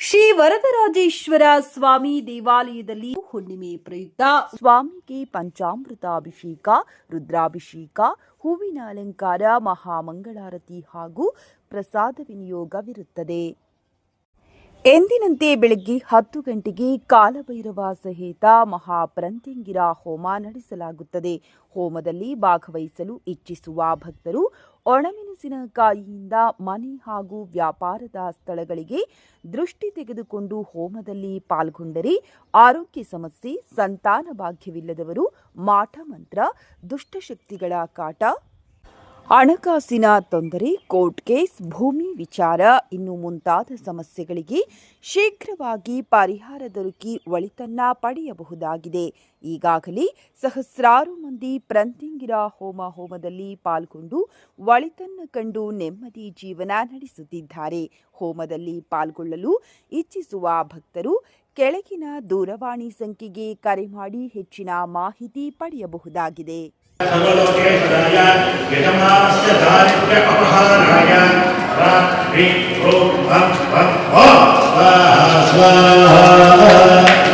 ಶ್ರೀ ವರದರಾಜೇಶ್ವರ ಸ್ವಾಮಿ ದೇವಾಲಯದಲ್ಲಿ ಹುಣ್ಣಿಮೆ ಪ್ರಯುಕ್ತ ಸ್ವಾಮಿಗೆ ಪಂಚಾಮೃತಾಭಿಷೇಕ, ರುದ್ರಾಭಿಷೇಕ, ಹೂವಿನ ಅಲಂಕಾರ, ಮಹಾಮಂಗಳಾರತಿ ಹಾಗೂ ಪ್ರಸಾದ ವಿನಿಯೋಗವಿರುತ್ತದೆ. ಎಂದಿನಂತೆ ಬೆಳಗ್ಗೆ 10 ಗಂಟೆಗೆ ಕಾಲಭೈರವ ಸಹಿತ ಮಹಾಪ್ರಂತಿಂಗಿರ ಹೋಮ ನಡೆಸಲಾಗುತ್ತದೆ. ಹೋಮದಲ್ಲಿ ಭಾಗವಹಿಸಲು ಇಚ್ಛಿಸುವ ಭಕ್ತರು ಒಣಮೆಣಸಿನಕಾಯಿಯಿಂದ ಮನೆ ಹಾಗೂ ವ್ಯಾಪಾರದ ಸ್ಥಳಗಳಿಗೆ ದೃಷ್ಟಿ ತೆಗೆದುಕೊಂಡು ಹೋಮದಲ್ಲಿ ಪಾಲ್ಗೊಂಡರೆ ಆರೋಗ್ಯ ಸಮಸ್ಯೆ, ಸಂತಾನ ಭಾಗ್ಯವಿಲ್ಲದವರು, ಮಾಟಮಂತ್ರ, ದುಷ್ಟಶಕ್ತಿಗಳ ಕಾಟ, ಹಣಕಾಸಿನ ತೊಂದರೆ, ಕೋರ್ಟ್ ಕೇಸ್, ಭೂಮಿ ವಿಚಾರ ಇನ್ನು ಮುಂತಾದ ಸಮಸ್ಯೆಗಳಿಗೆ ಶೀಘ್ರವಾಗಿ ಪರಿಹಾರ ದೊರಕಿ ಒಳಿತನ್ನ ಪಡೆಯಬಹುದಾಗಿದೆ. ಈಗಾಗಲೇ ಸಹಸ್ರಾರು ಮಂದಿ ಪ್ರಂತಿಂಗಿರ ಹೋಮದಲ್ಲಿ ಪಾಲ್ಗೊಂಡು ಒಳಿತನ್ನ ಕಂಡು ನೆಮ್ಮದಿ ಜೀವನ ನಡೆಸುತ್ತಿದ್ದಾರೆ. ಹೋಮದಲ್ಲಿ ಪಾಲ್ಗೊಳ್ಳಲು ಇಚ್ಛಿಸುವ ಭಕ್ತರು ಕೆಳಗಿನ ದೂರವಾಣಿ ಸಂಖ್ಯೆಗೆ ಕರೆ ಮಾಡಿ ಹೆಚ್ಚಿನ ಮಾಹಿತಿ ಪಡೆಯಬಹುದಾಗಿದೆ. ಸರ್ವಲೋಕೇಶ್ವರಾಯ ಯಜಮಾನಸ್ಯ ದಾರಿದ್ರ್ಯ ಅಪಹಾರಾಯ ರಾ ಹ್ರೀಂ ಓಂ ಭಂ ಭಂ ಓಂ ಸ್ವಾಹಾ ಸ್ವಾಹಾ.